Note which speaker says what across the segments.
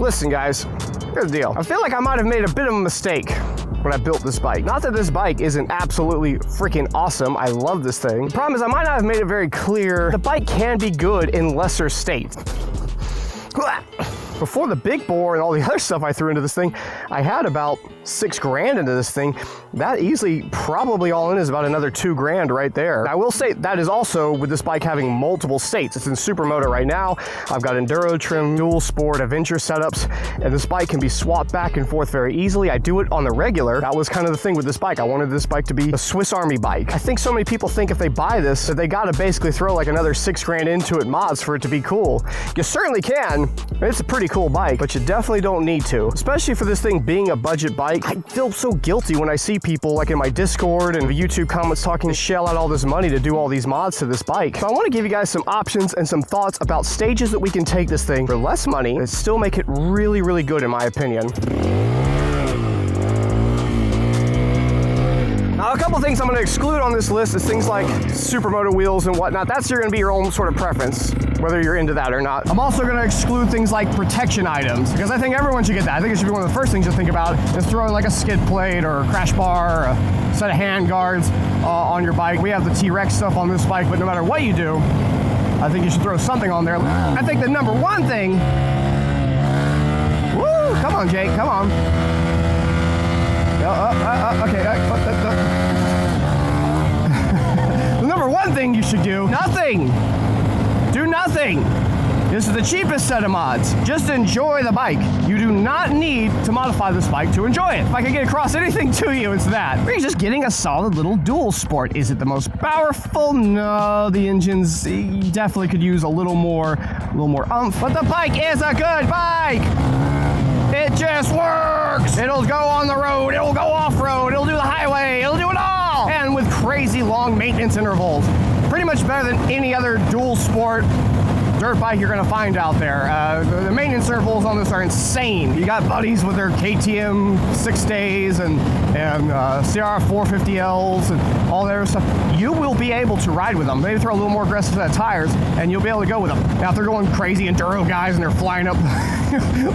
Speaker 1: listen guys, here's the deal. I feel like I might have made a bit of a mistake when I built this bike. Not that this bike isn't absolutely freaking awesome. I love this thing. The problem is I might not have made it very clear. The bike can be good in lesser state. Before the big bore and all the other stuff I threw into this thing, I had about $6 grand into this thing. That easily, probably all in is about another $2 grand right there. I will say that is also with this bike having multiple states. It's in Supermoto right now. I've got enduro trim, dual sport, adventure setups, and this bike can be swapped back and forth very easily. I do it on the regular. That was kind of the thing with this bike. I wanted this bike to be a Swiss Army bike. I think so many people think if they buy this that they gotta basically throw like another $6 grand into it mods for it to be cool. You certainly can. It's a pretty cool bike, but you definitely don't need to. Especially for this thing being a budget bike. I feel so guilty when I see people like in my Discord and the YouTube comments talking to shell out all this money to do all these mods to this bike. So I want to give you guys some options and some thoughts about stages that we can take this thing for less money and still make it really, really good in my opinion. Now, a couple things I'm going to exclude on this list is things like Supermoto wheels and whatnot. That's going to be your own sort of preference, whether you're into that or not. I'm also going to exclude things like protection items, because I think everyone should get that. I think it should be one of the first things to think about is throwing like a skid plate or a crash bar or a set of hand guards on your bike. We have the T-Rex stuff on this bike, but no matter what you do, I think you should throw something on there. I think the number one thing... Woo! Come on, Jake, come on. Okay. The number one thing you should do, nothing. Do nothing. This is the cheapest set of mods. Just enjoy the bike. You do not need to modify this bike to enjoy it. If I can get across anything to you, it's that. We're just getting a solid little dual sport. Is it the most powerful? No, the engines definitely could use a little more oomph. But the bike is a good bike. It just works. It'll go on the road. It'll go off-road. It'll do the highway. It'll do it all. And with crazy long maintenance intervals. Pretty much better than any other dual sport dirt bike you're going to find out there. The maintenance intervals on this are insane. You got buddies with their KTM 6 days and CRF300Ls and all that other stuff. You will be able to ride with them. Maybe throw a little more aggressive set of tires and you'll be able to go with them. Now if they're going crazy enduro guys and they're flying up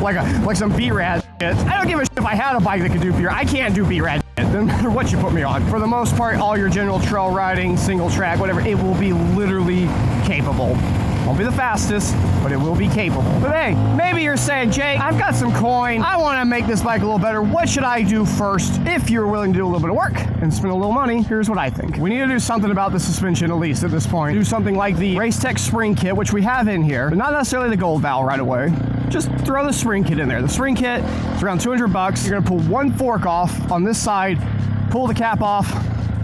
Speaker 1: like some B-Rad shit, I don't give a shit if I had a bike that could do B-Rad. I can't do B-Rad shit, no matter what you put me on. For the most part, all your general trail riding, single track, whatever, it will be literally capable. Won't be the fastest, but it will be capable. But hey, maybe you're saying, Jay, I've got some coin. I want to make this bike a little better. What should I do first? If you're willing to do a little bit of work and spend a little money, here's what I think. We need to do something about the suspension, at least at this point. Do something like the Racetech spring kit, which we have in here, but not necessarily the gold valve right away. Just throw the spring kit in there. The spring kit is around $200. You're gonna pull one fork off on this side, pull the cap off,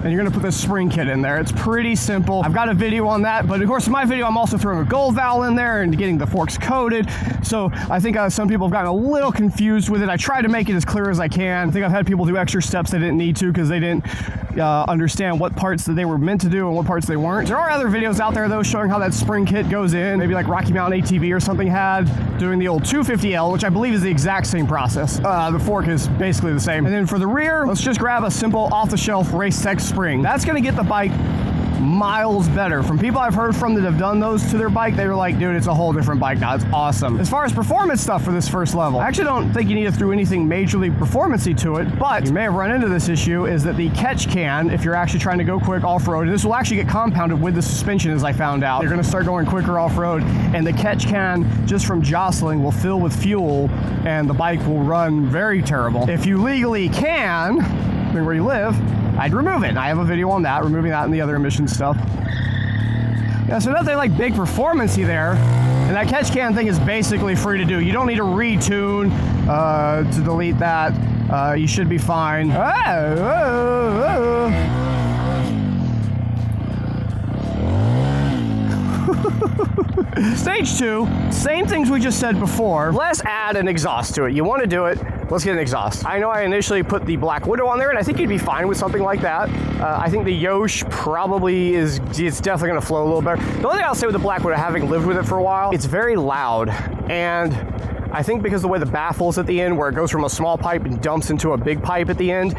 Speaker 1: and you're gonna put this spring kit in there. It's pretty simple. I've got a video on that, but of course in my video I'm also throwing a gold valve in there and getting the forks coated. So I think some people have gotten a little confused with it. I try to make it as clear as I can. I think I've had people do extra steps they didn't need to because they didn't understand what parts that they were meant to do and what parts they weren't. There are other videos out there though showing how that spring kit goes in. Maybe like Rocky Mountain ATV or something had, doing the old 250L, which I believe is the exact same process. The fork is basically the same. And then for the rear, let's just grab a simple off-the-shelf Racetech spring. That's gonna get the bike miles better. From people I've heard from that have done those to their bike, they were like, dude, it's a whole different bike now. It's awesome. As far as performance stuff for this first level, I actually don't think you need to throw anything majorly performance-y to it, but you may have run into this issue is that the catch can, if you're actually trying to go quick off-road, and this will actually get compounded with the suspension as I found out. You're gonna start going quicker off-road, and the catch can, just from jostling, will fill with fuel, and the bike will run very terrible. If you legally can, depending where you live, I'd remove it. I have a video on that, removing that and the other emission stuff. Yeah, so nothing like big performance-y there. And that catch can thing is basically free to do. You don't need to retune to delete that. You should be fine. Stage 2, same things we just said before. Let's add an exhaust to it. You want to do it, let's get an exhaust. I know I initially put the Black Widow on there, and I think you'd be fine with something like that. I think the Yosh probably is, it's definitely going to flow a little better. The only thing I'll say with the Black Widow, having lived with it for a while, it's very loud. And I think because the way the baffle's at the end, where it goes from a small pipe and dumps into a big pipe at the end,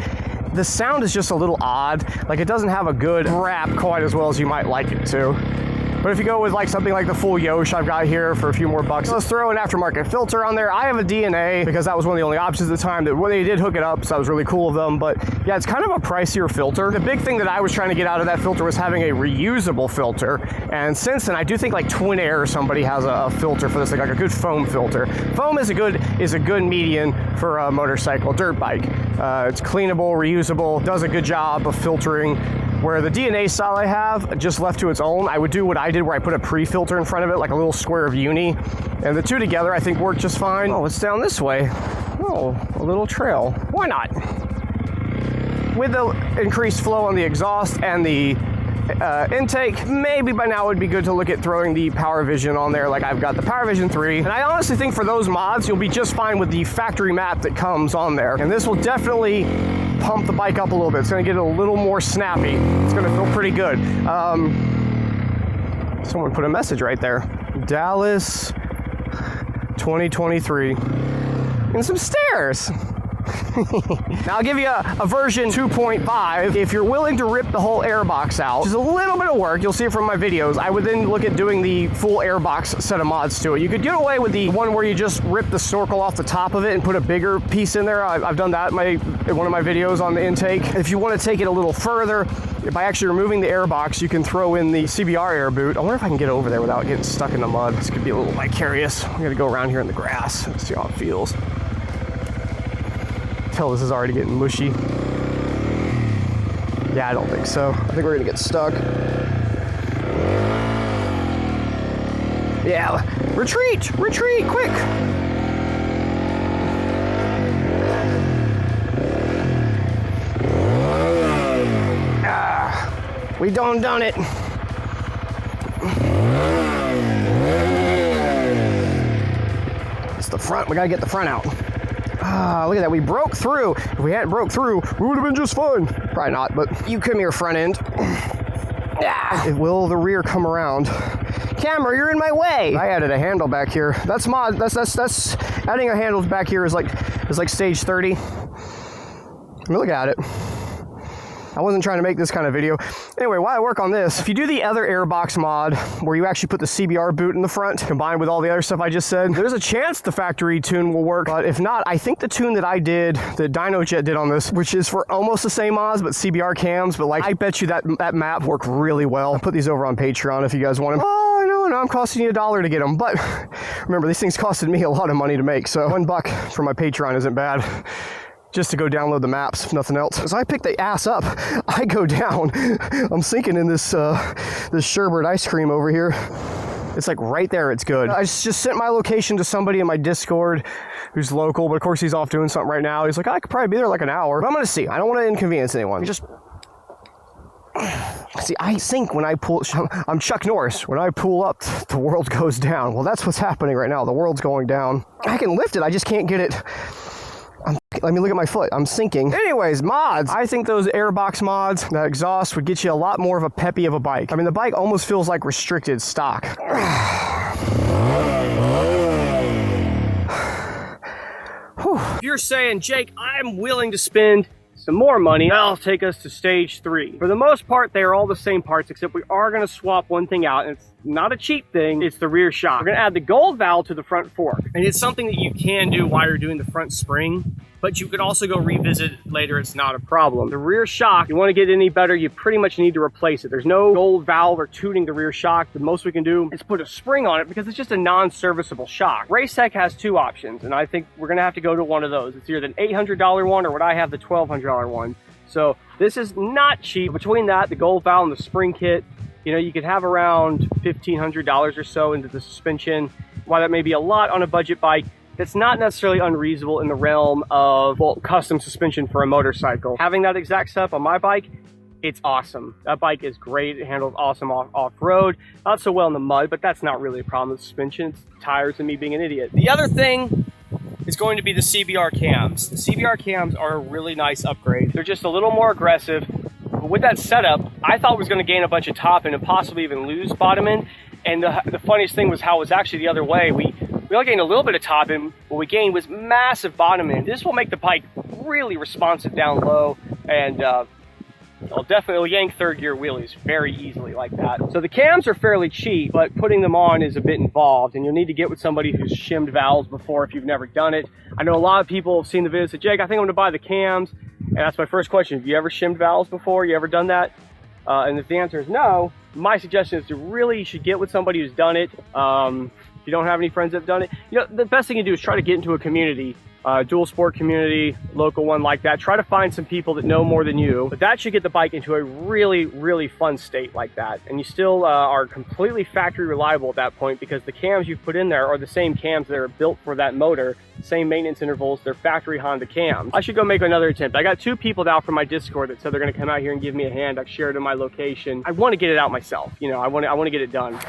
Speaker 1: the sound is just a little odd. Like it doesn't have a good rap quite as well as you might like it to. But if you go with like something like the full Yosh I've got here for a few more bucks, let's throw an aftermarket filter on there. I have a DNA because that was one of the only options at the time that when they did hook it up, so that was really cool of them. But yeah, it's kind of a pricier filter. The big thing that I was trying to get out of that filter was having a reusable filter. And since then, I do think like Twin Air or somebody has a filter for this, like a good foam filter. Foam is a good median for a motorcycle, dirt bike. It's cleanable, reusable, does a good job of filtering. Where the DNA style I have, just left to its own, I would do what I did where I put a pre-filter in front of it, like a little square of uni. And the two together I think work just fine. Oh, it's down this way. Oh, a little trail. Why not? With the increased flow on the exhaust and the intake, maybe by now it would be good to look at throwing the Power Vision on there. Like I've got the Power Vision 3, and I honestly think for those mods you'll be just fine with the factory map that comes on there, and this will definitely pump the bike up a little bit. It's going to get it a little more snappy. It's going to feel pretty good. Someone put a message right there. Dallas 2023 and some stairs. Now I'll give you a version 2.5. If you're willing to rip the whole airbox out, which is a little bit of work, you'll see it from my videos, I would then look at doing the full airbox set of mods to it. You could get away with the one where you just rip the snorkel off the top of it and put a bigger piece in there. I've done that in one of my videos on the intake. If you want to take it a little further, by actually removing the airbox, you can throw in the CBR air boot. I wonder if I can get over there without getting stuck in the mud. This could be a little vicarious. I'm gonna go around here in the grass and see how it feels. Tell this is already getting mushy. Yeah, I don't think so. I think we're gonna get stuck. Yeah, retreat, quick. We done it. It's the front, we gotta get the front out. Ah, look at that, we broke through. If we hadn't broke through, we would have been just fine. Probably not, but you come here, front end. Yeah. Will the rear come around? Camera, you're in my way. I added a handle back here. That's mod, that's adding a handle back here is like stage 30. I mean, look at it. I wasn't trying to make this kind of video. Anyway, while I work on this, if you do the other Airbox mod, where you actually put the CBR boot in the front, combined with all the other stuff I just said, there's a chance the factory tune will work. But if not, I think the tune that I did, that DynoJet did on this, which is for almost the same mods, but CBR cams, but like, I bet you that map worked really well. I'll put these over on Patreon if you guys want them. Oh, I know, I'm costing you $1 to get them, but remember, these things costed me a lot of money to make, so $1 for my Patreon isn't bad. Just to go download the maps, if nothing else. As I pick the ass up, I go down. I'm sinking in this this sherbet ice cream over here. It's like right there, it's good. I just sent my location to somebody in my Discord who's local, but of course he's off doing something right now. He's like, I could probably be there like an hour, but I'm gonna see. I don't want to inconvenience anyone. See, I sink when I pull. I'm Chuck Norris. When I pull up, the world goes down. Well, that's what's happening right now. The world's going down. I can lift it, I just can't get it. Let me look at my foot. I'm sinking. Anyways, mods. I think those Airbox mods, that exhaust would get you a lot more of a peppy of a bike. I mean, the bike almost feels like restricted stock. If you're saying, Jake, I'm willing to spend some more money, that'll take us to stage 3. For the most part, they are all the same parts, except we are going to swap one thing out, and it's not a cheap thing. It's the rear shock. We're going to add the gold valve to the front fork, and it's something that you can do while you're doing the front spring, but you could also go revisit it later. It's not a problem. The rear shock, if you want to get any better, you pretty much need to replace it. There's no gold valve or tuning the rear shock. The most we can do is put a spring on it because it's just a non-serviceable shock. Racetech has 2 options, and I think we're going to have to go to one of those. It's either the $800 one or what I have, the $1,200 one. So this is not cheap. Between that, the gold valve and the spring kit, you know, you could have around $1,500 or so into the suspension. While that may be a lot on a budget bike, that's not necessarily unreasonable in the realm of, well, custom suspension for a motorcycle. Having that exact setup on my bike, it's awesome. That bike is great. It handles awesome off-road. Not so well in the mud, but that's not really a problem with suspension. It's tires and me being an idiot. The other thing is going to be the CBR Cams. The CBR Cams are a really nice upgrade. They're just a little more aggressive. But with that setup, I thought it was going to gain a bunch of top end and possibly even lose bottom end. And the funniest thing was how it was actually the other way. We only gained a little bit of top end. What we gained was massive bottom end. This will make the bike really responsive down low. And I'll definitely yank third gear wheelies very easily like that. So the cams are fairly cheap, but putting them on is a bit involved, and you'll need to get with somebody who's shimmed valves before if you've never done it. I know a lot of people have seen the video and said, Jake, I think I'm gonna buy the cams. And that's my first question. Have you ever shimmed valves before? You ever done that? And if the answer is no, my suggestion is you should get with somebody who's done it. If you don't have any friends that have done it, the best thing you do is try to get into a community, dual sport community, local one like that. Try to find some people that know more than you, but that should get the bike into a really, really fun state like that. And you still are completely factory reliable at that point, because the cams you've put in there are the same cams that are built for that motor, same maintenance intervals, they're factory Honda cams. I should go make another attempt. I got 2 people out from my Discord that said they're gonna come out here and give me a hand. I've shared in my location. I wanna get it out myself. I wanna get it done.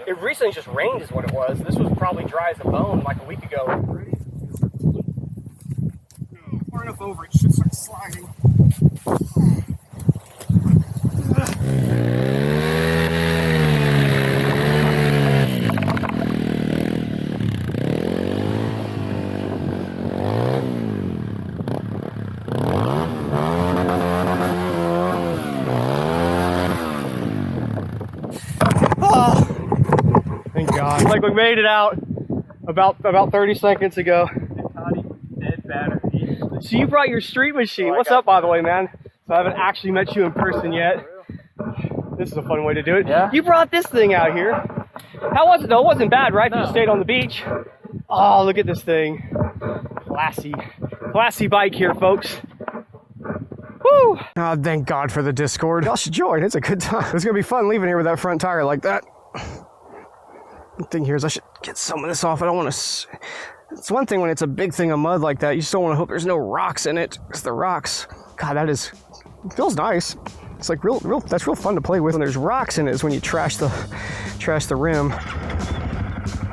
Speaker 1: It recently just rained is what it was. This was probably dry as a bone like a week ago. Far enough over, it should start sliding. Like we made it out about 30 seconds ago. Dead battery. So you brought your street machine. What's up, by the way, man? So I haven't actually met you in person yet. This is a fun way to do it.
Speaker 2: Yeah.
Speaker 1: You brought this thing out here. How was it though? It wasn't bad, right?
Speaker 2: No.
Speaker 1: If you stayed on the beach. Oh, look at this thing. Classy bike here, folks. Woo! Oh, thank God for the Discord. Y'all should join. It's a good time. It's gonna be fun leaving here with that front tire like that. The thing here is I should get some of this off. I don't want to. It's one thing when it's a big thing of mud like that. You just don't want to hope there's no rocks in it, because the rocks, God, it feels nice. It's like that's real fun to play with when there's rocks in it, is when you trash the rim.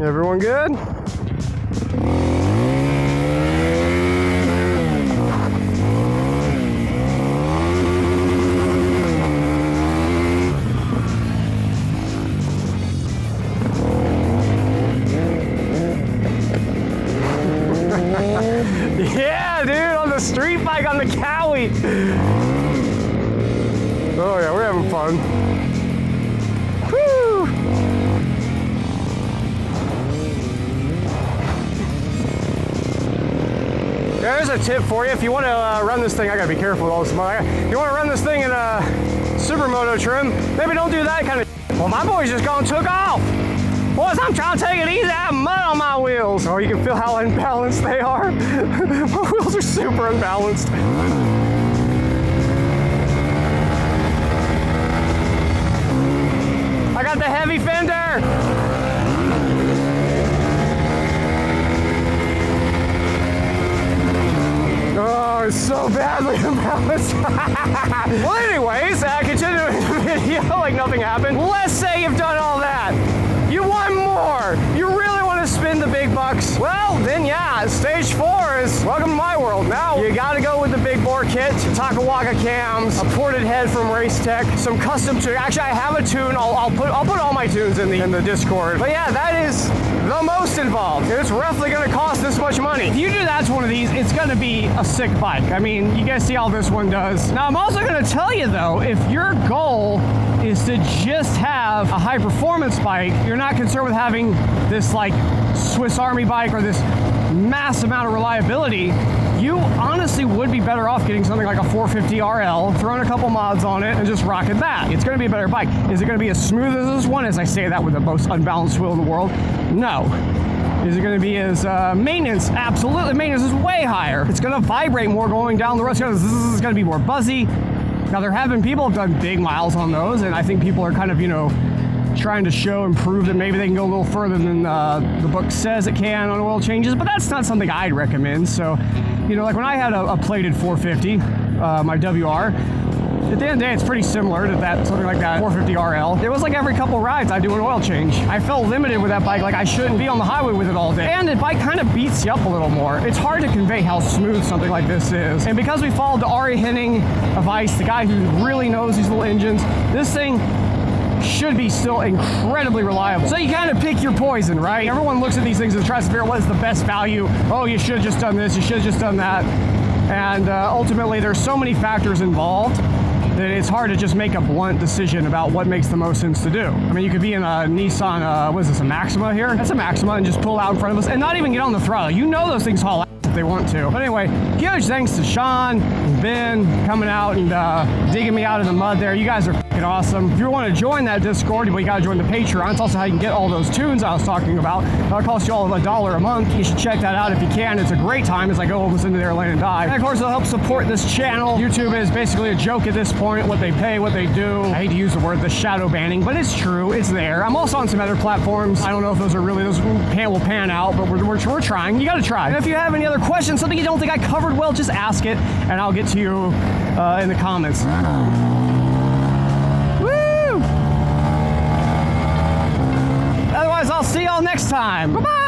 Speaker 1: Everyone good? Yeah, dude, on the street bike on the Cowie. Oh yeah, we're having fun. Woo! There's a tip for you. If you want to run this thing, I gotta be careful with all this mud. If you want to run this thing in a supermoto trim, maybe don't do that kind of. Well, my boy's just gone took off. Boys, I'm trying to take it easy. I have mud on my wheels. Oh, you can feel how unbalanced they are. My wheels are super unbalanced. I got the heavy fender. Oh, it's so badly imbalanced. Well, anyways, continuing the video like nothing happened. Let's say you've done all that. You want more. You really want to spend the big bucks. Well, then yeah, stage 4 is welcome to my world. Now you got to go with the big bore kit, Takawaka cams, a ported head from Race Tech, some custom tune. Actually, I have a tune. I'll put all my tunes in the Discord. But yeah, that is the most involved. It's roughly going to cost this much money. If you do that to one of these, it's going to be a sick bike. I mean, you guys see how this one does. Now, I'm also going to tell you though, if your goal is to just have a high performance bike, you're not concerned with having this like Swiss Army bike or this mass amount of reliability, you honestly would be better off getting something like a 450RL, throwing a couple mods on it, and just rocking that. It's going to be a better bike. Is it going to be as smooth as this one? As I say that with the most unbalanced wheel in the world? No. Is it going to be as maintenance? Absolutely. Maintenance is way higher. It's going to vibrate more going down the road. It's going to be more buzzy. Now, there have been people who have done big miles on those, and I think people are kind of, trying to show and prove that maybe they can go a little further than the book says it can on oil changes, but that's not something I'd recommend. So, like when I had a plated 450, my WR, at the end of the day, it's pretty similar to that, something like that 450RL. It was like every couple rides I do an oil change. I felt limited with that bike, like I shouldn't be on the highway with it all day. And the bike kind of beats you up a little more. It's hard to convey how smooth something like this is. And because we followed the Ari Henning of ICE, the guy who really knows these little engines, this thing should be still incredibly reliable. So you kind of pick your poison, right? Everyone looks at these things and tries to figure out what is the best value. Oh, you should have just done this, you should have just done that. And ultimately, there's so many factors involved that it's hard to just make a blunt decision about what makes the most sense to do. I mean, you could be in a Nissan, what is this, a Maxima here? That's a Maxima, and just pull out in front of us and not even get on the throttle. You know those things haul ass if they want to. But anyway, huge thanks to Sean and Ben coming out and digging me out of the mud there. You guys are f***ing awesome. If you want to join that Discord, you gotta join the Patreon. It's also how you can get all those tunes I was talking about. It'll cost you all $1 a month. You should check that out if you can. It's a great time as I go almost into there, land and dive. And of course, it'll help support this channel. YouTube is basically a joke at this point. What they pay, what they do. I hate to use the word, the shadow banning, but it's true. It's there. I'm also on some other platforms. I don't know if those will pan out, but we're trying. You gotta try. And if you have any other questions, something you don't think I covered well, just ask it, and I'll get to you in the comments. Otherwise, I'll see y'all next time. Bye-bye.